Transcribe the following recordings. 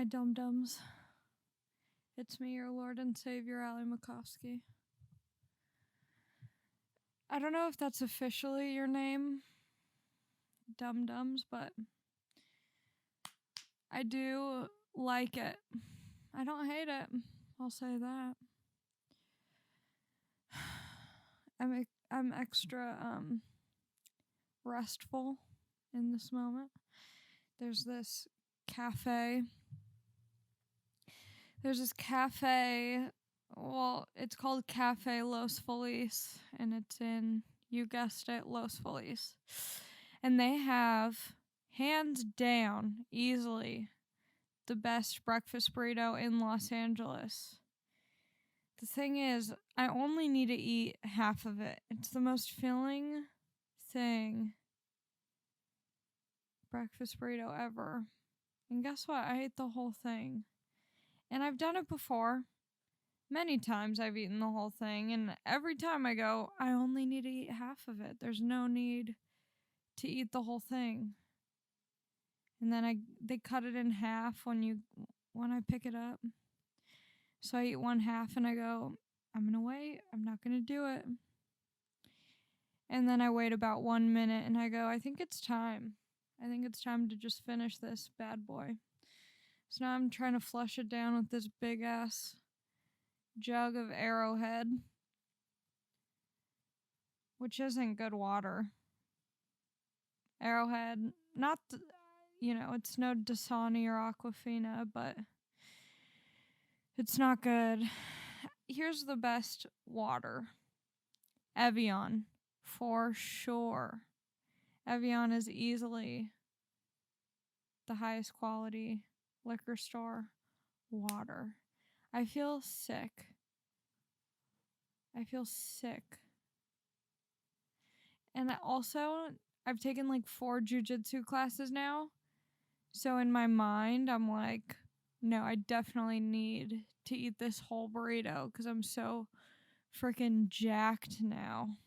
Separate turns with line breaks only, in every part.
Hi, dum-dums. It's me, your Lord and Savior, Ali Macofsky. I don't know if that's officially your name, dum-dums, but I do like it. I don't hate it. I'll say that. I'm extra restful in this moment. There's this cafe. Well, it's called Cafe Los Feliz, and it's in, you guessed it, Los Feliz. And they have, hands down, easily, the best breakfast burrito in Los Angeles. The thing is, I only need to eat half of it. It's the most filling thing, breakfast burrito ever. And guess what? I ate the whole thing. And I've done it before. Many times I've eaten the whole thing, and every time I go, I only need to eat half of it. There's no need to eat the whole thing. And then they cut it in half when I pick it up. So I eat one half and I go, I'm gonna wait. I'm not gonna do it. And then I wait about 1 minute and I go, I think it's time. I think it's time to just finish this bad boy. So now I'm trying to flush it down with this big ass jug of Arrowhead, which isn't good water. Arrowhead, not, it's no Dasani or Aquafina, but it's not good. Here's the best water. Evian, for sure. Evian is easily the highest quality liquor store water. I feel sick. And also, I've taken like 4 jiu-jitsu classes now. So in my mind, I'm like, no, I definitely need to eat this whole burrito because I'm so freaking jacked now.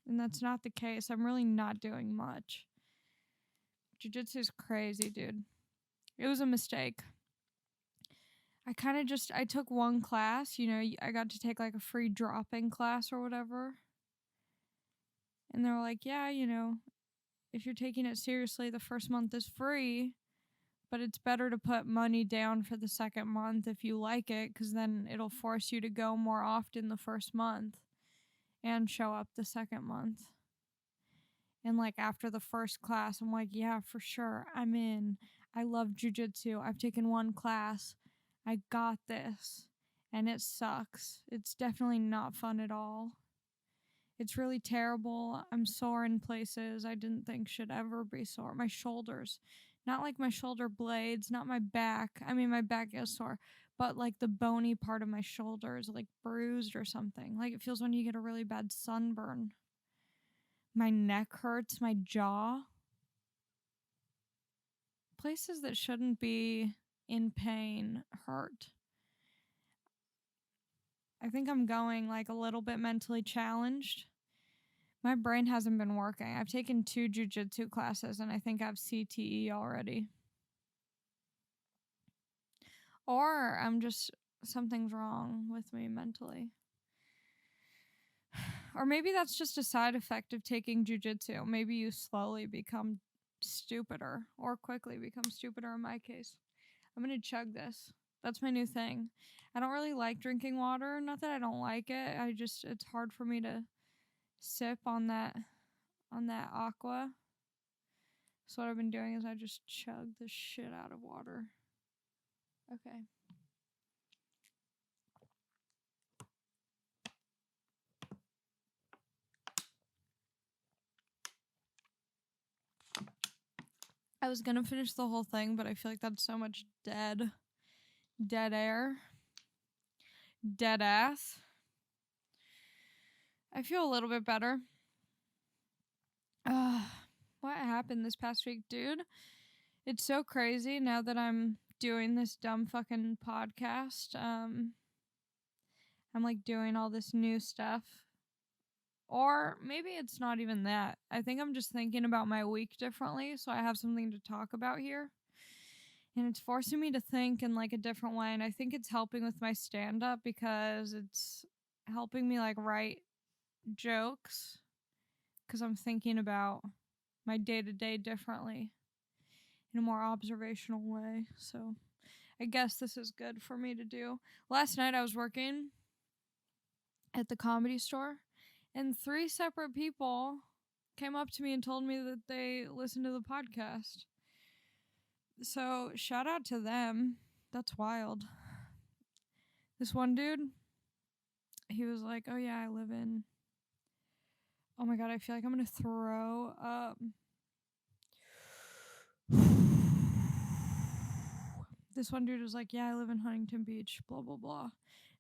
And that's not the case. I'm really not doing much. Jiu-jitsu is crazy, dude. It was a mistake. I took one class, I got to take like a free drop-in class or whatever. And they were like, yeah, if you're taking it seriously, the first month is free, but it's better to put money down for the second month if you like it, because then it'll force you to go more often the first month and show up the second month. And like after the first class, I'm like, yeah, for sure, I'm in. I love jiu-jitsu. I've taken one class. I got this. And it sucks. It's definitely not fun at all. It's really terrible. I'm sore in places I didn't think should ever be sore. My shoulders. Not like my shoulder blades, not my back. I mean, my back is sore. But like the bony part of my shoulder is like bruised or something. Like it feels when you get a really bad sunburn. My neck hurts, my jaw. Places that shouldn't be in pain hurt. I think I'm going like a little bit mentally challenged. My brain hasn't been working. I've taken 2 jiu-jitsu classes and I think I have CTE already. Or something's wrong with me mentally. Or maybe that's just a side effect of taking jiu-jitsu. Maybe you slowly become stupider, or quickly become stupider in my case. I'm going to chug this. That's my new thing. I don't really like drinking water. Not that I don't like it. It's hard for me to sip on that aqua. So what I've been doing is I just chug the shit out of water. Okay. I was gonna finish the whole thing, but I feel like that's so much dead air. Dead ass. I feel a little bit better. What happened this past week, dude? It's so crazy now that I'm doing this dumb fucking podcast. I'm like doing all this new stuff. Or maybe it's not even that. I think I'm just thinking about my week differently, so I have something to talk about here. And it's forcing me to think in like a different way. And I think it's helping with my stand up because it's helping me like write jokes because I'm thinking about my day to day differently in a more observational way. So I guess this is good for me to do. Last night I was working at the Comedy Store, and 3 separate people came up to me and told me that they listened to the podcast. So shout out to them. That's wild. This one dude, he was like, oh yeah, I live in... Oh my god, I feel like I'm gonna throw up. This one dude was like, yeah, I live in Huntington Beach, blah, blah, blah.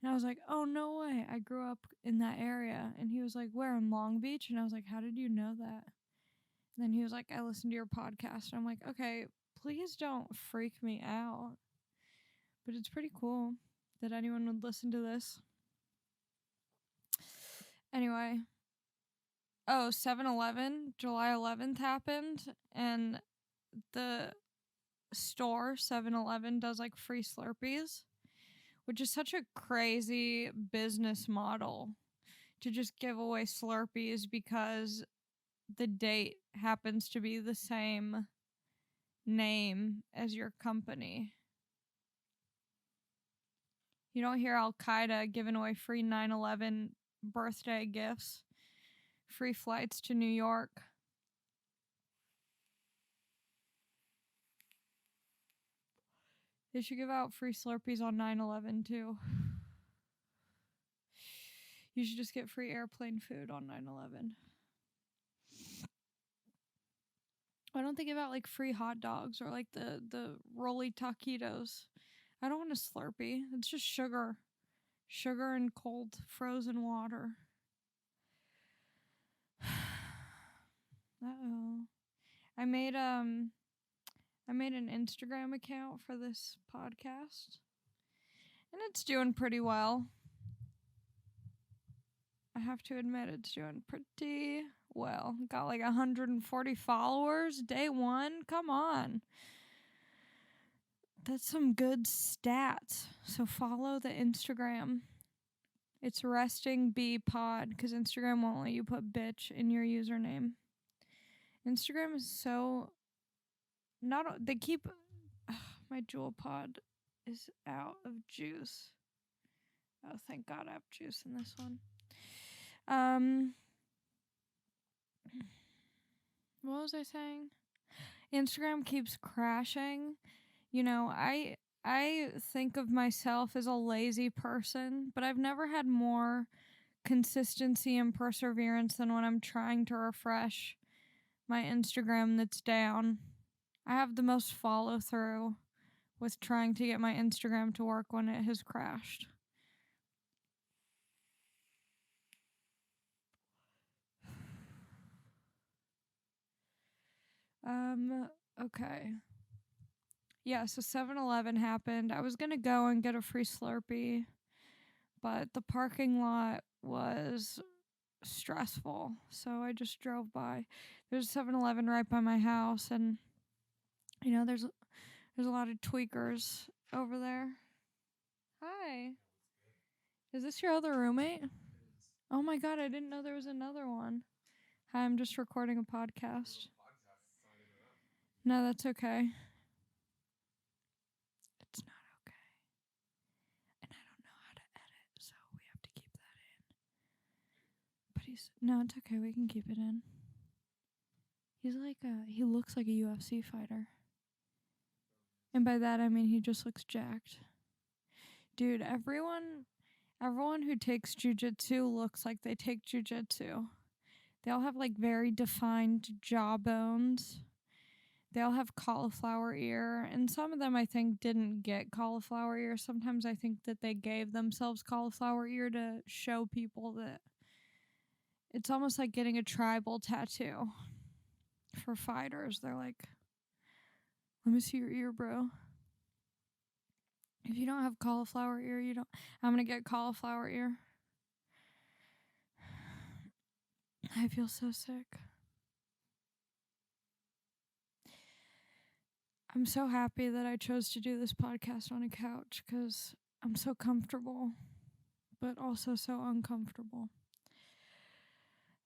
And I was like, oh, no way. I grew up in that area. And he was like, where, in Long Beach? And I was like, how did you know that? And then he was like, I listened to your podcast. And I'm like, okay, please don't freak me out. But it's pretty cool that anyone would listen to this. Anyway. Oh, 7-Eleven, July 11th happened. And the store, 7-Eleven, does like free Slurpees, which is such a crazy business model to just give away Slurpees because the date happens to be the same name as your company. You don't hear Al Qaeda giving away free 9/11 birthday gifts, free flights to New York. They should give out free Slurpees on 9/11 too. You should just get free airplane food on 9/11. Why don't they give out like free hot dogs or like the rolly taquitos? I don't want a Slurpee. It's just sugar. Sugar and cold frozen water. Uh-oh. I made an Instagram account for this podcast. And it's doing pretty well. I have to admit it's doing pretty well. Got like 140 followers day 1. Come on. That's some good stats. So follow the Instagram. It's resting bee pod because Instagram won't let you put bitch in your username. Instagram is so they keep my jewel pod is out of juice. Oh, thank God I have juice in this one. What was I saying? Instagram keeps crashing. You know, I think of myself as a lazy person, but I've never had more consistency and perseverance than when I'm trying to refresh my Instagram that's down. I have the most follow through with trying to get my Instagram to work when it has crashed. Okay. Yeah, so 7-Eleven happened. I was going to go and get a free Slurpee, but the parking lot was stressful, so I just drove by. There's a 7-Eleven right by my house, and you know, there's a lot of tweakers over there. Hi. Is this your other roommate? Oh my god, I didn't know there was another one. Hi, I'm just recording a podcast. No, that's okay. It's not okay. And I don't know how to edit, so we have to keep that in. But no, it's okay, we can keep it in. He looks like a UFC fighter. And by that I mean he just looks jacked. Dude, everyone who takes jiu-jitsu looks like they take jiu-jitsu. They all have like very defined jawbones. They all have cauliflower ear, and some of them I think didn't get cauliflower ear. Sometimes I think that they gave themselves cauliflower ear to show people that it's almost like getting a tribal tattoo for fighters. They're like, let me see your ear, bro. If you don't have cauliflower ear, I'm going to get cauliflower ear. I feel so sick. I'm so happy that I chose to do this podcast on a couch because I'm so comfortable, but also so uncomfortable.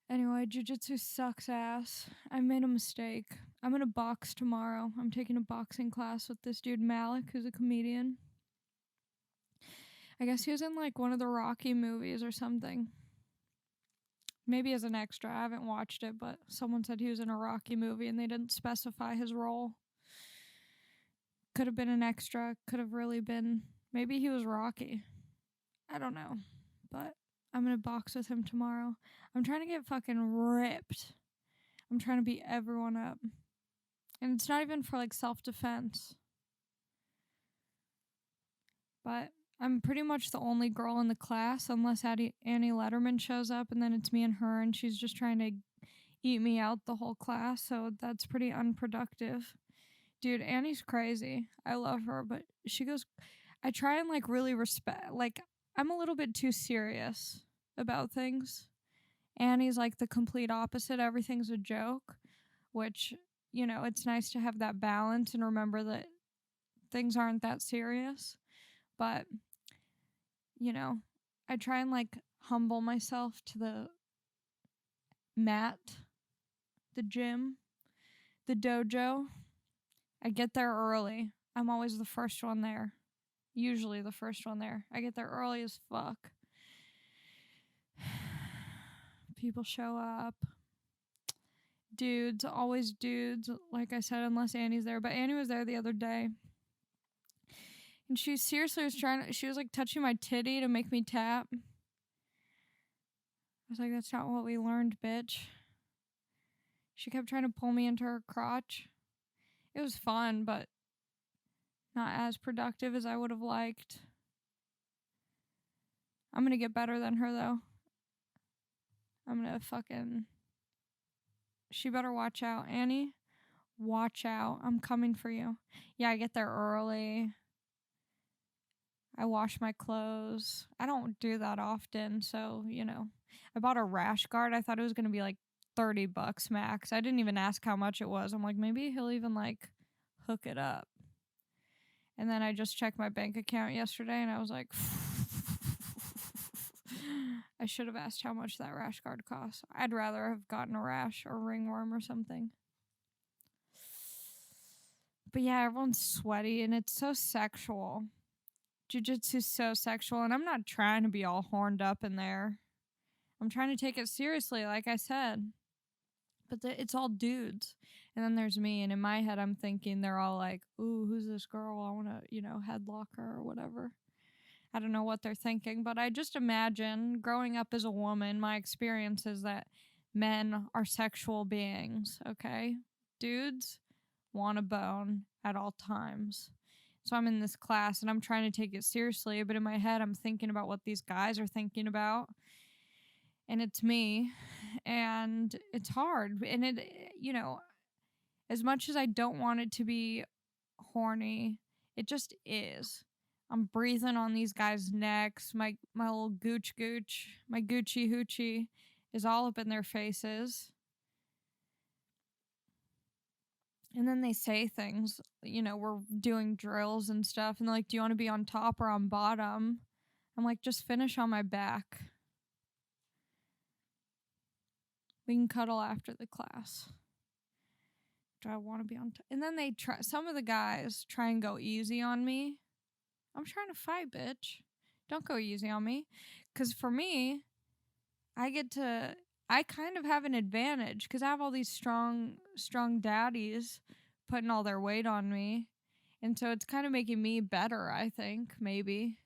Anyway, jiu-jitsu sucks ass. I made a mistake. I'm gonna box tomorrow. I'm taking a boxing class with this dude Malik, who's a comedian. I guess he was in like one of the Rocky movies or something. Maybe as an extra. I haven't watched it, but someone said he was in a Rocky movie and they didn't specify his role. Could have been an extra. Could have really been. Maybe he was Rocky. I don't know. But I'm going to box with him tomorrow. I'm trying to get fucking ripped. I'm trying to beat everyone up. And it's not even for like self-defense. But I'm pretty much the only girl in the class unless Annie Letterman shows up, and then it's me and her, and she's just trying to eat me out the whole class, so that's pretty unproductive. Dude, Annie's crazy. I love her, but she goes... I try and like really respect... Like, I'm a little bit too serious about things. Annie's like the complete opposite. Everything's a joke, which, you know, it's nice to have that balance and remember that things aren't that serious. But, you know, I try and like humble myself to the mat, the gym, the dojo. I get there early. I'm always the first one there. Usually the first one there. I get there early as fuck. People show up. Dudes, always dudes. Like I said, unless Annie's there. But Annie was there the other day. And she seriously was she was like touching my titty to make me tap. I was like, that's not what we learned, bitch. She kept trying to pull me into her crotch. It was fun, but not as productive as I would have liked. I'm gonna get better than her, though. I'm gonna fucking... She better watch out. Annie, watch out. I'm coming for you. Yeah, I get there early. I wash my clothes. I don't do that often, so, you know. I bought a rash guard. I thought it was going to be like $30 max. I didn't even ask how much it was. I'm like, maybe he'll even like hook it up. And then I just checked my bank account yesterday and I was like, I should have asked how much that rash guard costs. I'd rather have gotten a rash or ringworm or something. But yeah, everyone's sweaty and it's so sexual. Jiu-jitsu's so sexual, and I'm not trying to be all horned up in there. I'm trying to take it seriously, like I said. But it's all dudes. And then there's me, and in my head I'm thinking they're all like, ooh, who's this girl? I want to, you know, headlock her or whatever. I don't know what they're thinking, but I just imagine growing up as a woman, my experience is that men are sexual beings, okay? Dudes want a bone at all times. So I'm in this class and I'm trying to take it seriously, but in my head I'm thinking about what these guys are thinking about. And it's me. And it's hard. And it, you know, as much as I don't want it to be horny, it just is. I'm breathing on these guys' necks. My little gooch, my Gucci hoochie is all up in their faces. And then they say things, you know, we're doing drills and stuff. And they're like, do you want to be on top or on bottom? I'm like, just finish on my back. We can cuddle after the class. Do I want to be on top? And then some of the guys try and go easy on me. I'm trying to fight, bitch. Don't go easy on me. Because for me, I kind of have an advantage because I have all these strong daddies putting all their weight on me. And so it's kind of making me better, I think, maybe.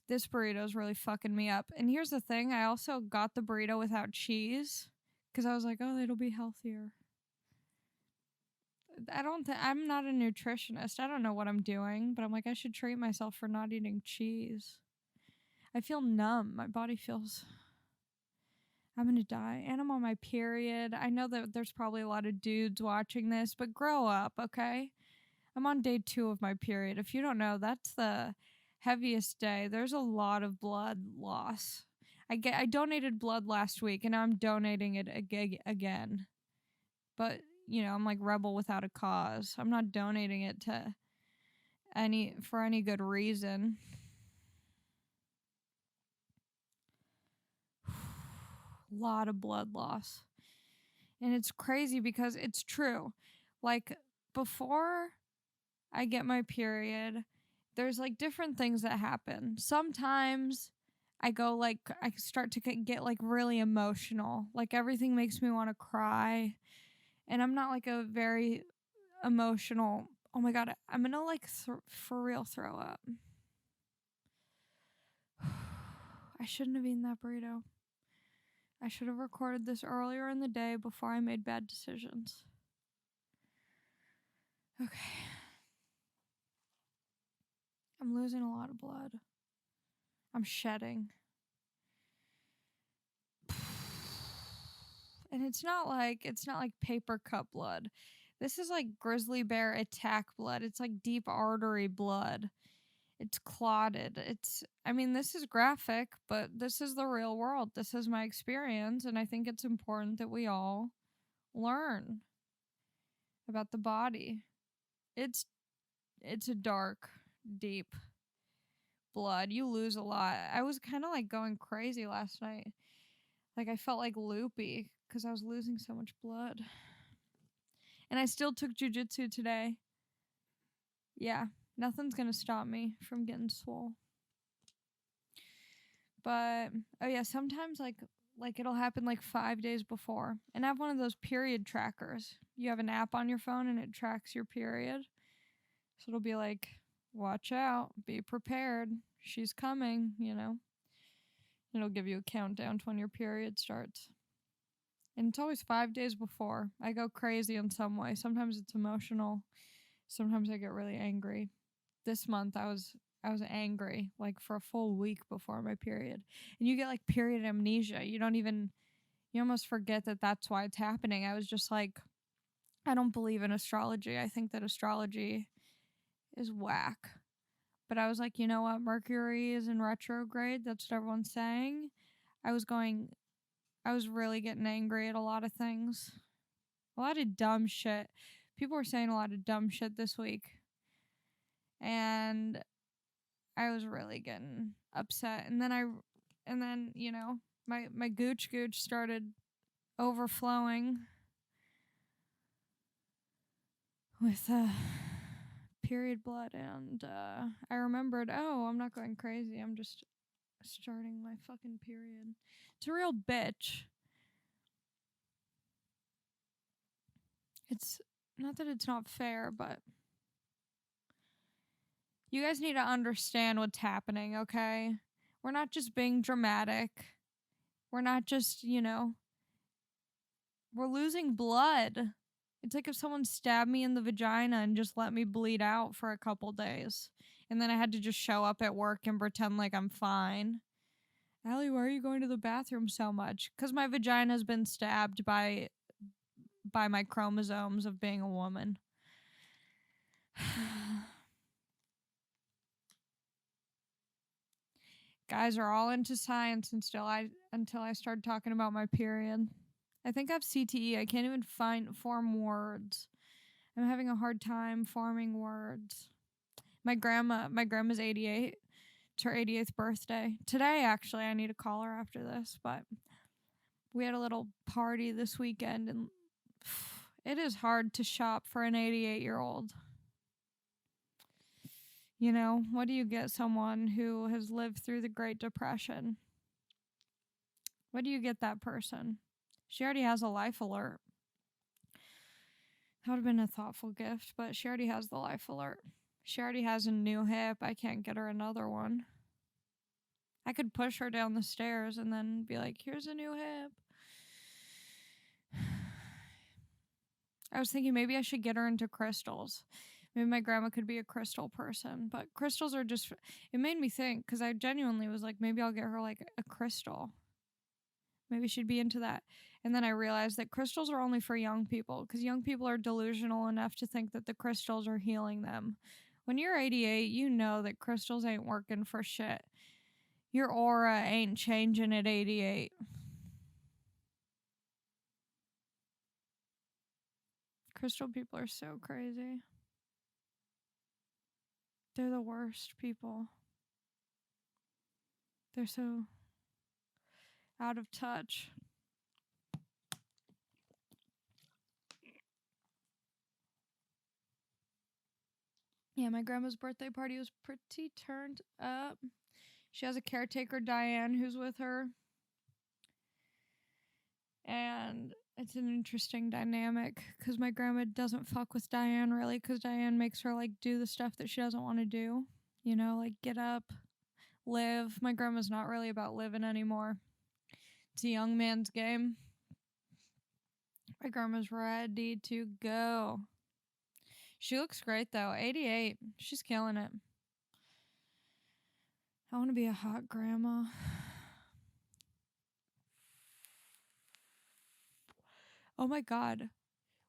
This burrito is really fucking me up. And here's the thing. I also got the burrito without cheese because I was like, oh, it'll be healthier. I'm not a nutritionist. I don't know what I'm doing, but I'm like, I should treat myself for not eating cheese. I feel numb. My body feels... I'm going to die. And I'm on my period. I know that there's probably a lot of dudes watching this, but grow up, okay? I'm on day 2 of my period. If you don't know, that's the heaviest day. There's a lot of blood loss. I donated blood last week, and I'm donating it again. But, I'm like rebel without a cause. I'm not donating it to for any good reason. Lot of blood loss. And it's crazy because it's true. Like, before I get my period, there's like different things that happen. Sometimes I start to get like really emotional. Like, everything makes me want to cry. And I'm not like a very emotional. Oh my God, I'm gonna like for real throw up. I shouldn't have eaten that burrito. I should have recorded this earlier in the day before I made bad decisions. Okay. I'm losing a lot of blood. I'm shedding. And it's not like paper cut blood. This is like grizzly bear attack blood. It's like deep artery blood. It's clotted. This is graphic, but this is the real world. This is my experience, and I think it's important that we all learn about the body. It's a dark, deep blood. You lose a lot. I was kind of like going crazy last night. Like, I felt like loopy because I was losing so much blood. And I still took jiu-jitsu today. Yeah, nothing's gonna stop me from getting swole. But, oh yeah, sometimes like it'll happen like 5 days before. And I have one of those period trackers. You have an app on your phone and it tracks your period. So it'll be like, watch out, be prepared, she's coming, It'll give you a countdown to when your period starts. And it's always 5 days before. I go crazy in some way. Sometimes it's emotional. Sometimes I get really angry. This month I was angry like for a full week before my period. And you get like period amnesia. You almost forget that that's why it's happening. I was just like, I don't believe in astrology. I think that astrology is whack. But I was like, you know what? Mercury is in retrograde. That's what everyone's saying. I was really getting angry at a lot of things. A lot of dumb shit. People were saying a lot of dumb shit this week. And I was really getting upset. And then my gooch started overflowing with period blood, and I remembered, I'm not going crazy. I'm just starting my fucking period. It's a real bitch. It's not that it's not fair, but you guys need to understand what's happening, okay? We're not just being dramatic. We're not just, we're losing blood. It's like if someone stabbed me in the vagina and just let me bleed out for a couple days. And then I had to just show up at work and pretend like I'm fine. Allie, why are you going to the bathroom so much? Because my vagina's been stabbed by my chromosomes of being a woman. Guys are all into science until I started talking about my period. I think I have CTE. I can't even form words. I'm having a hard time forming words. My grandma's 88. It's her 88th birthday. Today, actually, I need to call her after this, but we had a little party this weekend, and it is hard to shop for an 88-year-old. What do you get someone who has lived through the Great Depression? What do you get that person? She already has a life alert. That would have been a thoughtful gift, but she already has the life alert. She already has a new hip. I can't get her another one. I could push her down the stairs and then be like, here's a new hip. I was thinking maybe I should get her into crystals. Maybe my grandma could be a crystal person, but crystals are just, it made me think, because I genuinely was like, maybe I'll get her like a crystal. Maybe she'd be into that. And then I realized that crystals are only for young people, because young people are delusional enough to think that the crystals are healing them. When you're 88, you know that crystals ain't working for shit. Your aura ain't changing at 88. Crystal people are so crazy. They're the worst people. They're so out of touch. Yeah, my grandma's birthday party was pretty turned up. She has a caretaker, Diane, who's with her. And it's an interesting dynamic because my grandma doesn't fuck with Diane really because Diane makes her like do the stuff that she doesn't want to do. You know, like get up, live. My grandma's not really about living anymore. It's a young man's game. My grandma's ready to go. She looks great though. 88. She's killing it. I want to be a hot grandma. Oh my god.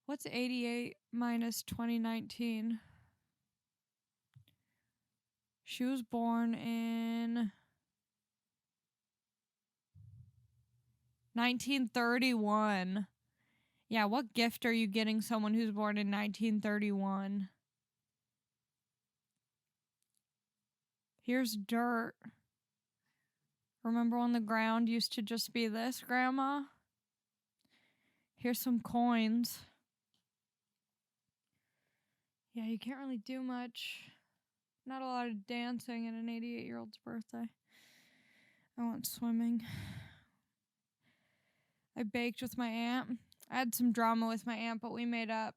What's 88 minus 2019? She was born in 1931. Yeah, what gift are you getting someone who's born in 1931? Here's dirt. Remember when the ground used to just be this, Grandma? Here's some coins. Yeah, you can't really do much. Not a lot of dancing at an 88-year-old's birthday. I went swimming. I baked with my aunt. I had some drama with my aunt, but we made up.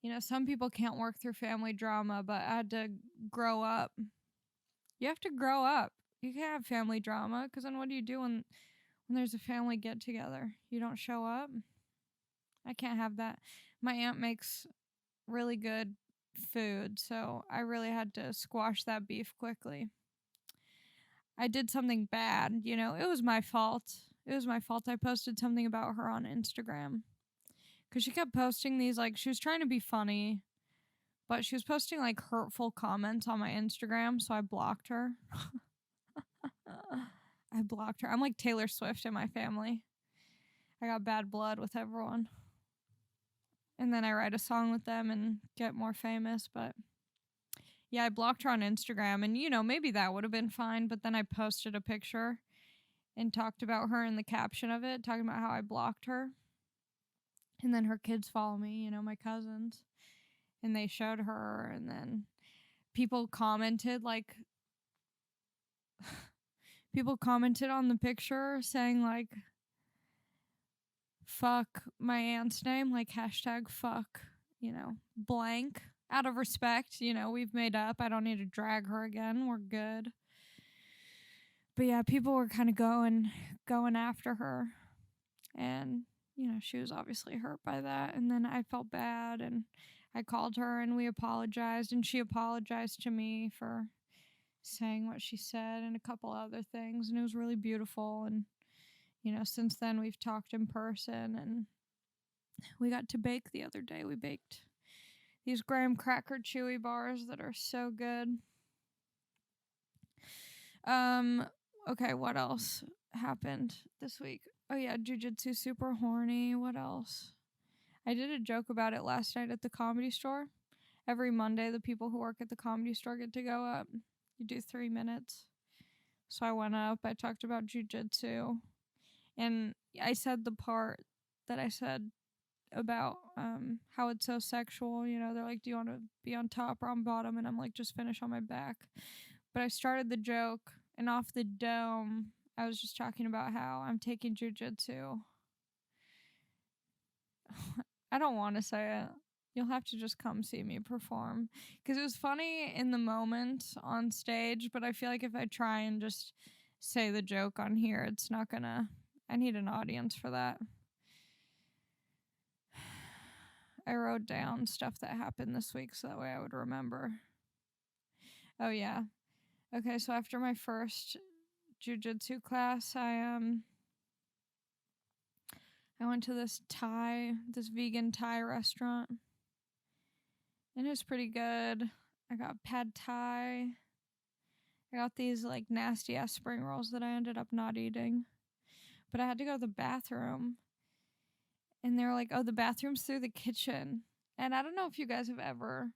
You know, some people can't work through family drama, but I had to grow up. You have to grow up. You can't have family drama, because then what do you do when there's a family get-together? You don't show up? I can't have that. My aunt makes really good food, so I really had to squash that beef quickly. I did something bad, you know. It was my fault. It was my fault. I posted something about her on Instagram. Because she kept posting these, like, she was trying to be funny, but she was posting, like, hurtful comments on my Instagram, so I blocked her. I blocked her. I'm like Taylor Swift in my family. I got bad blood with everyone. And then I write a song with them and get more famous, but yeah, I blocked her on Instagram, and, you know, maybe that would have been fine, but then I posted a picture and talked about her in the caption of it, talking about how I blocked her. And then her kids follow me, you know, my cousins, and they showed her, and then people commented, like, people commented on the picture saying, like, fuck my aunt's name, like, hashtag fuck, you know, blank. Out of respect, you know, we've made up. I don't need to drag her again. We're good. But yeah, people were kind of going after her. And, you know, she was obviously hurt by that. And then I felt bad, and I called her and we apologized, and she apologized to me for saying what she said and a couple other things. And it was really beautiful. And, you know, since then we've talked in person, and we got to bake the other day. We baked these graham cracker chewy bars that are so good. Okay, what else happened this week? Oh yeah, jiu-jitsu super horny. What else? I did a joke about it last night at the Comedy Store. Every Monday, the people who work at the Comedy Store get to go up. You do 3 minutes. So I went up. I talked about jiu-jitsu. And I said the part that I said about how it's so sexual. You know, they're like, do you want to be on top or on bottom? And I'm like, just finish on my back. But I started the joke, and off the dome, I was just talking about how I'm taking jiu-jitsu. I don't want to say it. You'll have to just come see me perform. Because it was funny in the moment on stage, but I feel like if I try and just say the joke on here, it's not gonna... I need an audience for that. I wrote down stuff that happened this week so that way I would remember. Oh, yeah. Okay, so after my first jiu-jitsu class, I went to this vegan Thai restaurant. And it was pretty good. I got pad Thai. I got these, like, nasty-ass spring rolls that I ended up not eating. But I had to go to the bathroom. And they were like, oh, the bathroom's through the kitchen. And I don't know if you guys have ever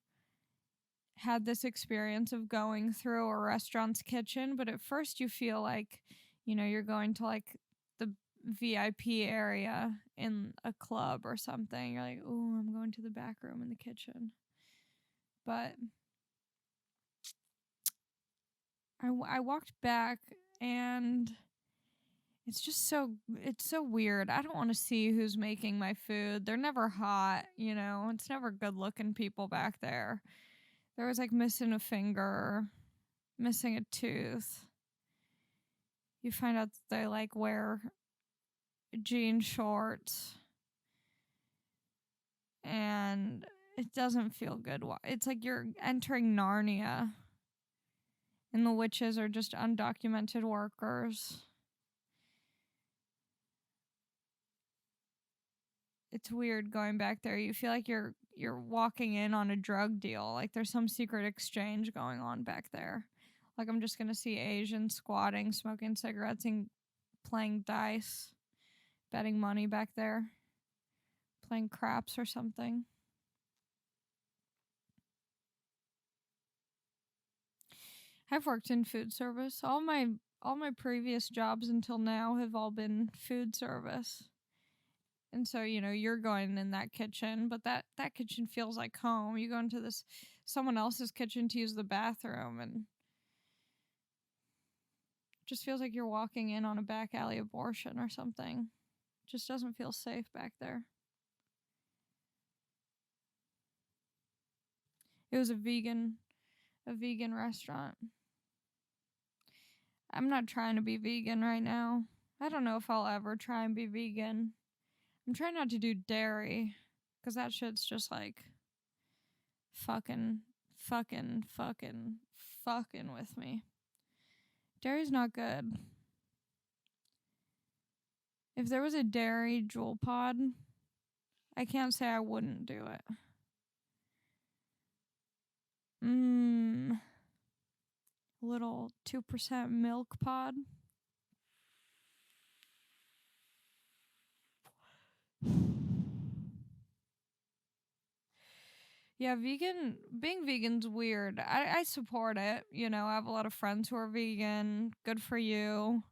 had this experience of going through a restaurant's kitchen, but at first you feel like, you're going to like the VIP area in a club or something. You're like, oh, I'm going to the back room in the kitchen. But I walked back and it's so weird. I don't want to see who's making my food. They're never hot, It's never good looking people back there. There was like missing a finger, missing a tooth. You find out that they like wear jean shorts. And it doesn't feel good. It's like you're entering Narnia. And the witches are just undocumented workers. It's weird going back there. You feel like you're walking in on a drug deal. Like there's some secret exchange going on back there. Like I'm just gonna see Asians squatting, smoking cigarettes, and playing dice, betting money back there, playing craps or something. I've worked in food service. All my previous jobs until now have all been food service. And so, you're going in that kitchen, but that kitchen feels like home. You go into someone else's kitchen to use the bathroom, and it just feels like you're walking in on a back alley abortion or something. It just doesn't feel safe back there. It was a vegan restaurant. I'm not trying to be vegan right now. I don't know if I'll ever try and be vegan. I'm trying not to do dairy, because that shit's just like fucking with me. Dairy's not good. If there was a dairy jewel pod, I can't say I wouldn't do it. Little 2% milk pod. Yeah, being vegan's weird. I support it. I have a lot of friends who are vegan. Good for you.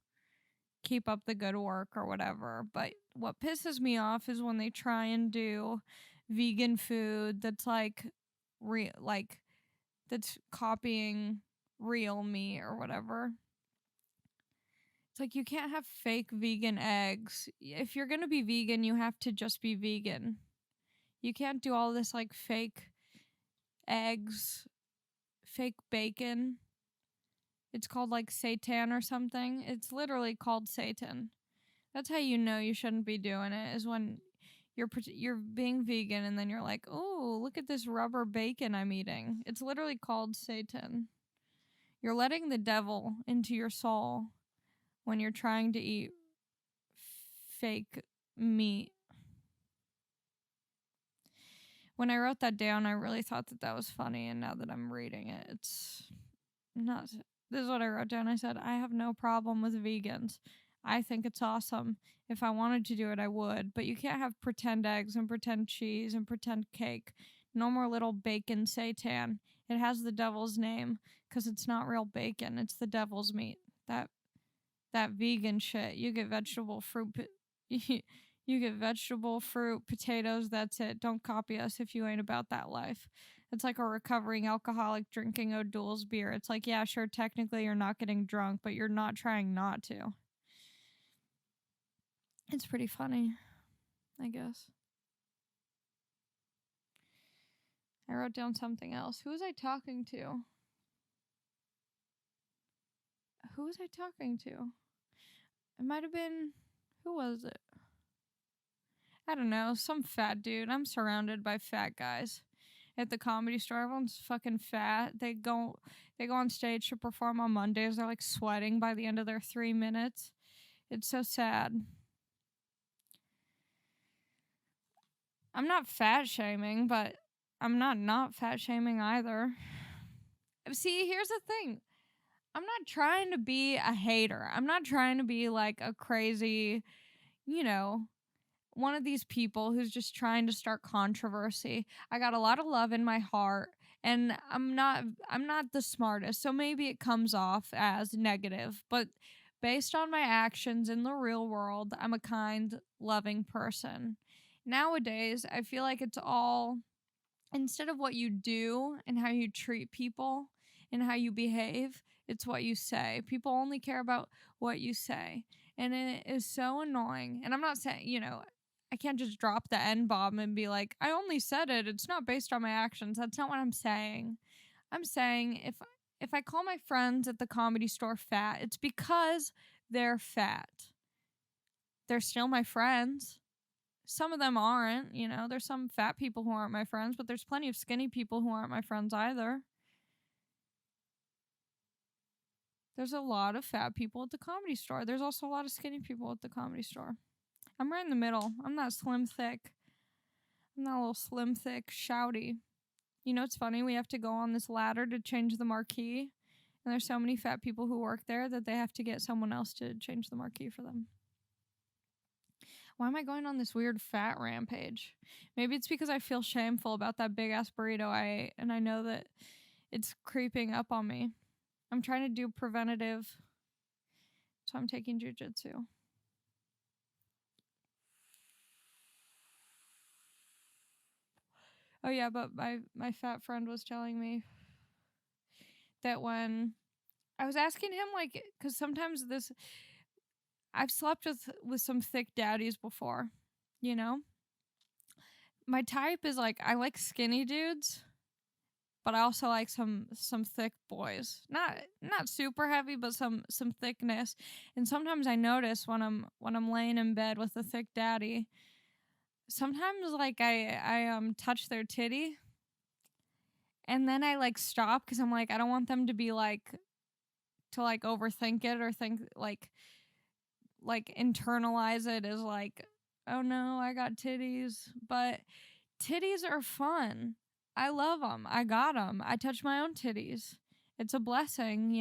Keep up the good work or whatever. But what pisses me off is when they try and do vegan food that's like that's copying real meat or whatever. It's like you can't have fake vegan eggs. If you're going to be vegan, you have to just be vegan. You can't do all this like fake eggs, fake bacon. It's called like seitan or something. It's literally called seitan. That's how you know you shouldn't be doing it, is when you're being vegan and then you're like, oh, look at this rubber bacon I'm eating. It's literally called seitan. You're letting the devil into your soul when you're trying to eat fake meat. When I wrote that down, I really thought that was funny, and now that I'm reading it, it's not. This is what I wrote down. I said, I have no problem with vegans. I think it's awesome. If I wanted to do it, I would. But you can't have pretend eggs and pretend cheese and pretend cake. No more little bacon seitan. It has the devil's name because it's not real bacon. It's the devil's meat. That vegan shit. You get vegetable fruit. You get vegetable, fruit, potatoes. That's it. Don't copy us if you ain't about that life. It's like a recovering alcoholic drinking O'Doul's beer. It's like, yeah, sure, technically you're not getting drunk, but you're not trying not to. It's pretty funny, I guess. I wrote down something else. Who was I talking to? It might have been... Who was it? I don't know. Some fat dude. I'm surrounded by fat guys. At the Comedy Store, everyone's fucking fat. They go on stage to perform on Mondays. They're like sweating by the end of their 3 minutes. It's so sad. I'm not fat shaming, but I'm not fat shaming either. See, here's the thing. I'm not trying to be a hater. I'm not trying to be like a crazy, one of these people who's just trying to start controversy. I got a lot of love in my heart, and I'm not the smartest, so maybe it comes off as negative, but based on my actions in the real world, I'm a kind, loving person. Nowadays, I feel like it's all, instead of what you do and how you treat people and how you behave, it's what you say. People only care about what you say. And it is so annoying. And I'm not saying, I can't just drop the N bomb and be like, I only said it. It's not based on my actions. That's not what I'm saying. I'm saying if I call my friends at the Comedy Store fat, it's because they're fat. They're still my friends. Some of them aren't, there's some fat people who aren't my friends, but there's plenty of skinny people who aren't my friends either. There's a lot of fat people at the Comedy Store. There's also a lot of skinny people at the Comedy Store. I'm right in the middle. I'm not slim thick. I'm not a little slim thick shouty. It's funny, we have to go on this ladder to change the marquee, and there's so many fat people who work there that they have to get someone else to change the marquee for them. Why am I going on this weird fat rampage? Maybe it's because I feel shameful about that big ass burrito I ate, and I know that it's creeping up on me. I'm trying to do preventative, so I'm taking jiu-jitsu. Oh yeah, but my fat friend was telling me that when I was asking him, like, because sometimes I've slept with some thick daddies before, My type is like, I like skinny dudes, but I also like some thick boys. Not super heavy, but some thickness. And sometimes I notice when I'm laying in bed with a thick daddy, sometimes like I touch their titty, and then I like stop because I'm like, I don't want them to be like, to like overthink it or think like internalize it as like, oh no, I got titties. But titties are fun. I love them. I got them. I touch my own titties. It's a blessing,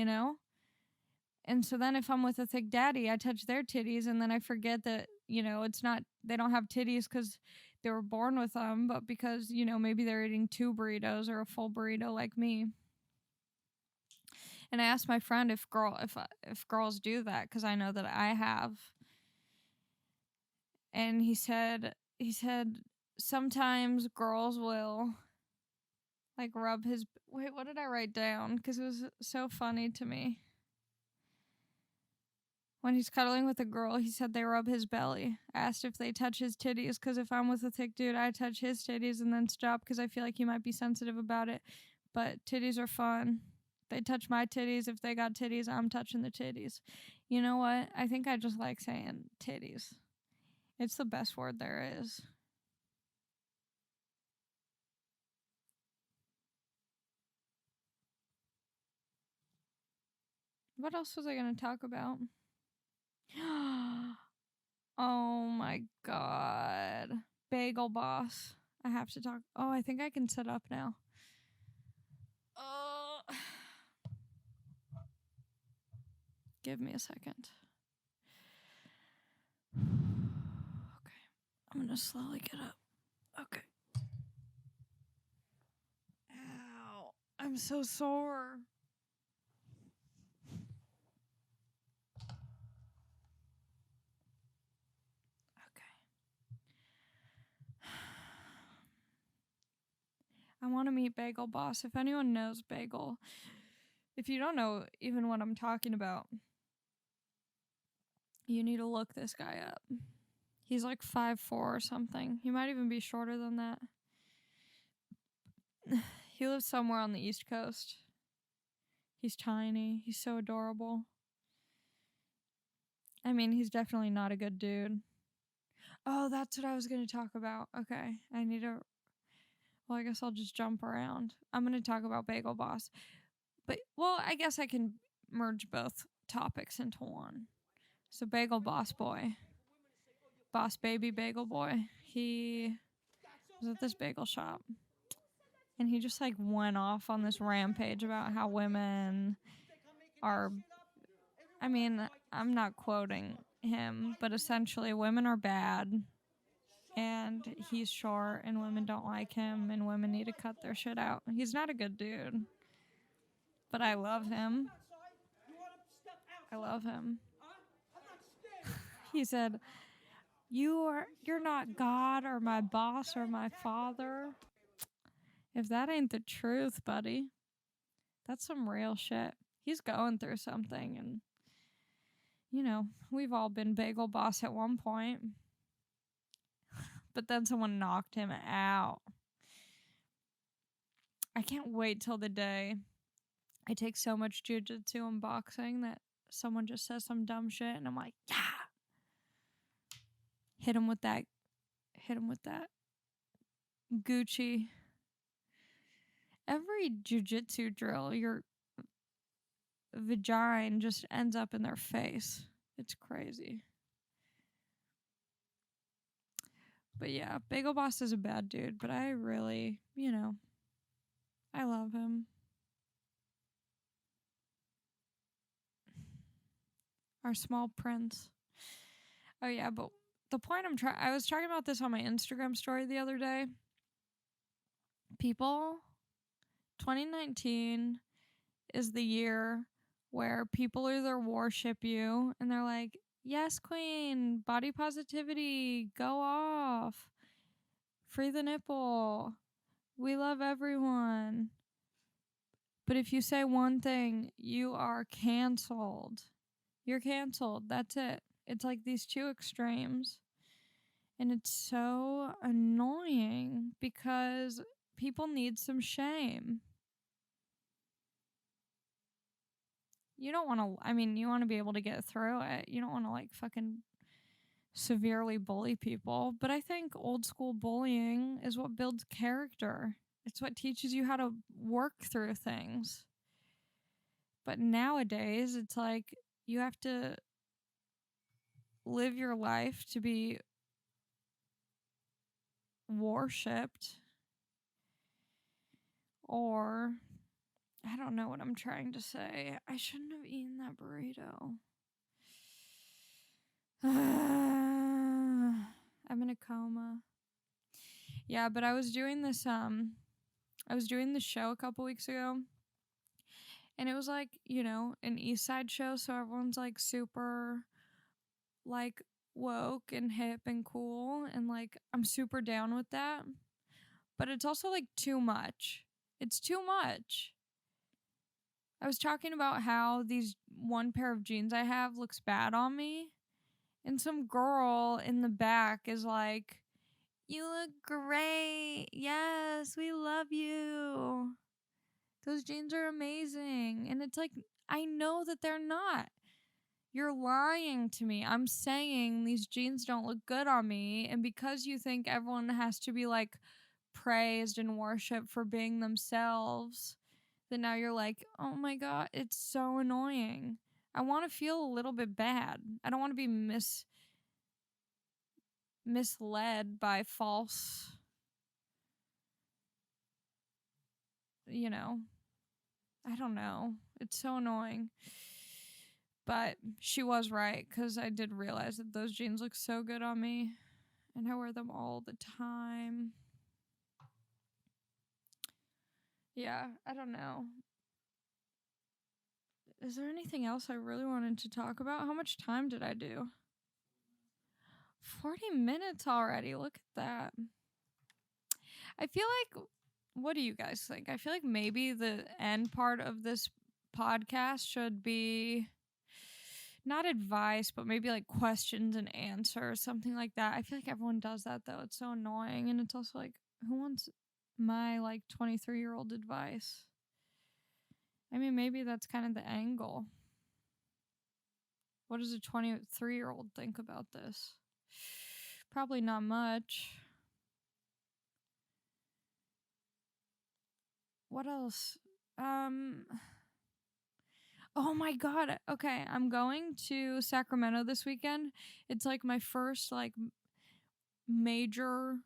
And so then if I'm with a thick daddy, I touch their titties, and then I forget that, it's not, they don't have titties because they were born with them, but because, maybe they're eating 2 burritos or a full burrito like me. And I asked my friend if girls do that, because I know that I have. And he said sometimes girls will like rub his, wait, what did I write down? Because it was so funny to me. When he's cuddling with a girl, he said they rub his belly. I asked if they touch his titties, because if I'm with a thick dude, I touch his titties and then stop, because I feel like he might be sensitive about it. But titties are fun. They touch my titties. If they got titties, I'm touching the titties. You know what? I think I just like saying titties. It's the best word there is. What else was I going to talk about? Oh my god. Bagel Boss. I have to talk. Oh, I think I can sit up now. Oh. Give me a second. Okay. I'm going to slowly get up. Okay. Ow. I'm so sore. I want to meet Bagel Boss. If anyone knows Bagel, if you don't know even what I'm talking about, you need to look this guy up. He's like 5'4" or something. He might even be shorter than that. He lives somewhere on the East Coast. He's tiny. He's so adorable. I mean, he's definitely not a good dude. Oh, that's what I was going to talk about. Okay. Well, I guess I'll just jump around. I'm going to talk about Bagel Boss. But, well, I guess I can merge both topics into one. So, Bagel Boss Boy. Boss Baby Bagel Boy. He was at this bagel shop. And he just, like, went off on this rampage about how women are... I mean, I'm not quoting him, but essentially women are bad. and he's short and women don't like him and women need to cut their shit out. He's not a good dude, but I love him. I love him. He said, you're not God or my boss or my father. If that ain't the truth, buddy, that's some real shit. He's going through something, and you know, we've all been Bagel Boss at one point. But then someone knocked him out. I can't wait till the day I take so much jiu-jitsu and boxing that someone just says some dumb shit and I'm like, yeah. Hit him with that Gucci. Every jiu-jitsu drill, your vagina just ends up in their face. It's crazy. But yeah, Bagel Boss is a bad dude, but I really, I love him. Our small prince. Oh yeah, but the point I was talking about this on my Instagram story the other day. People, 2019 is the year where people either worship you and they're like, yes, queen, body positivity, go off, free the nipple, we love everyone. But if you say one thing, you are canceled. You're canceled. That's it. It's like these two extremes. And it's so annoying because people need some shame. You don't want to, you want to be able to get through it. You don't want to fucking severely bully people. But I think old school bullying is what builds character. It's what teaches you how to work through things. But nowadays, it's like you have to live your life to be worshipped. Or, I don't know what I'm trying to say. I shouldn't have eaten that burrito. I'm in a coma. Yeah, but I was doing this, I was doing this show a couple weeks ago. And it was an East Side show, so everyone's super woke and hip and cool, and I'm super down with that. But it's also too much. It's too much. I was talking about how these one pair of jeans I have looks bad on me, and some girl in the back is like, you look great. Yes, we love you. Those jeans are amazing. And it's I know that they're not. You're lying to me. I'm saying these jeans don't look good on me. And because you think everyone has to be praised and worshipped for being themselves, then now you're oh my God, it's so annoying. I want to feel a little bit bad. I don't want to be misled by false, I don't know. It's so annoying. But she was right, because I did realize that those jeans look so good on me. And I wear them all the time. Yeah, I don't know. Is there anything else I really wanted to talk about? How much time did I do? 40 minutes already. Look at that. I feel what do you guys think? I feel maybe the end part of this podcast should be not advice, but maybe questions and answers, something like that. I feel everyone does that, though. It's so annoying. And it's also who wants my 23-year-old advice? Maybe that's kind of the angle. What does a 23-year-old think about this? Probably not much. What else? Oh my God. Okay, I'm going to Sacramento this weekend. It's my first major.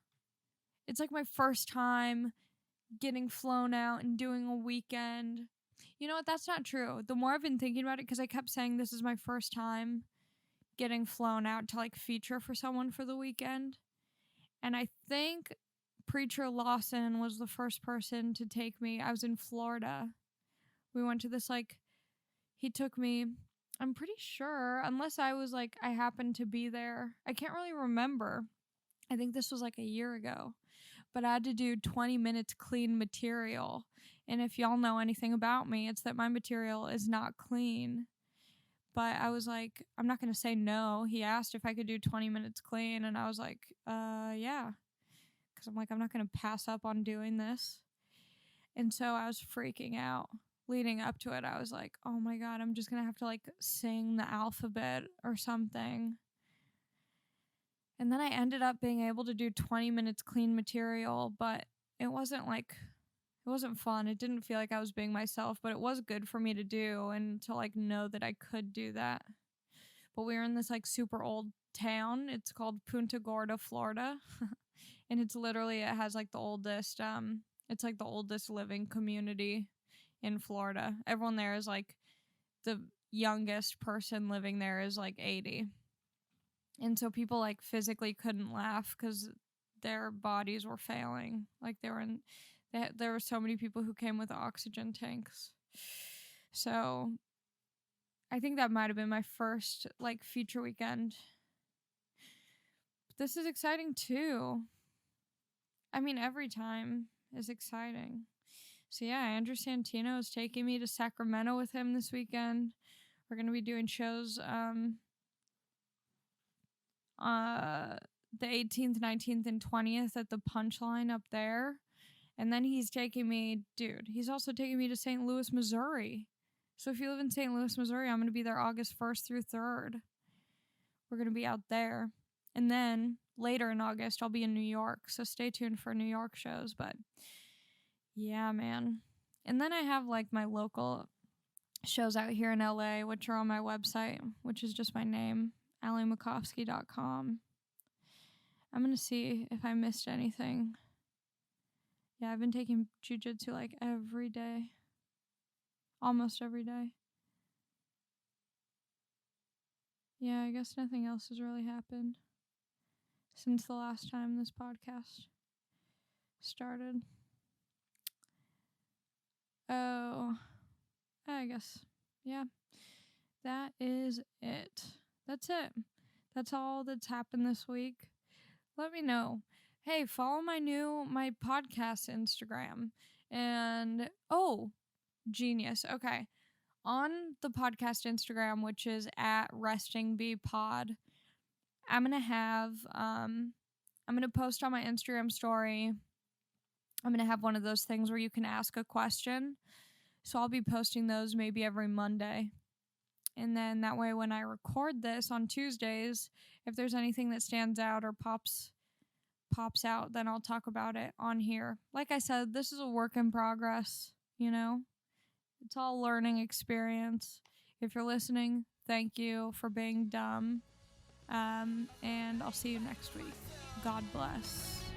It's my first time getting flown out and doing a weekend. You know what? That's not true. The more I've been thinking about it, because I kept saying this is my first time getting flown out to feature for someone for the weekend. And I think Preacher Lawson was the first person to take me. I was in Florida. We went to this, like, he took me, I'm pretty sure, unless I was like, I happened to be there. I can't really remember. I think this was like a year ago. But I had to do 20 minutes clean material. And if y'all know anything about me, it's that my material is not clean. But I was like, I'm not going to say no. He asked if I could do 20 minutes clean. And I was like, yeah. Because I'm like, I'm not going to pass up on doing this. And so I was freaking out. Leading up to it, I was like, oh my God, I'm just going to have to like sing the alphabet or something. And then I ended up being able to do 20 minutes clean material, but it wasn't fun. It didn't feel like I was being myself, but it was good for me to do and to like know that I could do that. But we were in this like super old town. It's called Punta Gorda, Florida. And it's literally, it has like the oldest, it's like the oldest living community in Florida. Everyone there is like, the youngest person living there is like 80. And so people like physically couldn't laugh because their bodies were failing. Like there were so many people who came with oxygen tanks. So I think that might have been my first like feature weekend. But this is exciting too. I mean, every time is exciting. So yeah, Andrew Santino is taking me to Sacramento with him this weekend. We're going to be doing shows the 18th, 19th, and 20th at the Punchline up there. And then he's also taking me to St. Louis, Missouri. So if you live in St. Louis, Missouri, I'm going to be there August 1st through 3rd. We're going to be out there. And then later in August, I'll be in New York. So stay tuned for New York shows. But yeah, man. And then I have like my local shows out here in LA, which are on my website, which is just my name, alimacofsky.com. I'm going to see if I missed anything. Yeah, I've been taking jiu-jitsu like every day. Almost every day. Yeah, I guess nothing else has really happened since the last time this podcast started. Oh, I guess, yeah, that is it. That's it. That's all that's happened this week. Let me know. Hey, follow my podcast Instagram. And, genius. Okay. On the podcast Instagram, which is at restingbpod, I'm going to have, I'm going to post on my Instagram story. I'm going to have one of those things where you can ask a question. So I'll be posting those maybe every Monday. And then that way when I record this on Tuesdays, if there's anything that stands out or pops out, then I'll talk about it on here. Like I said, this is a work in progress, you know? It's all learning experience. If you're listening, thank you for being dumb. And I'll see you next week. God bless.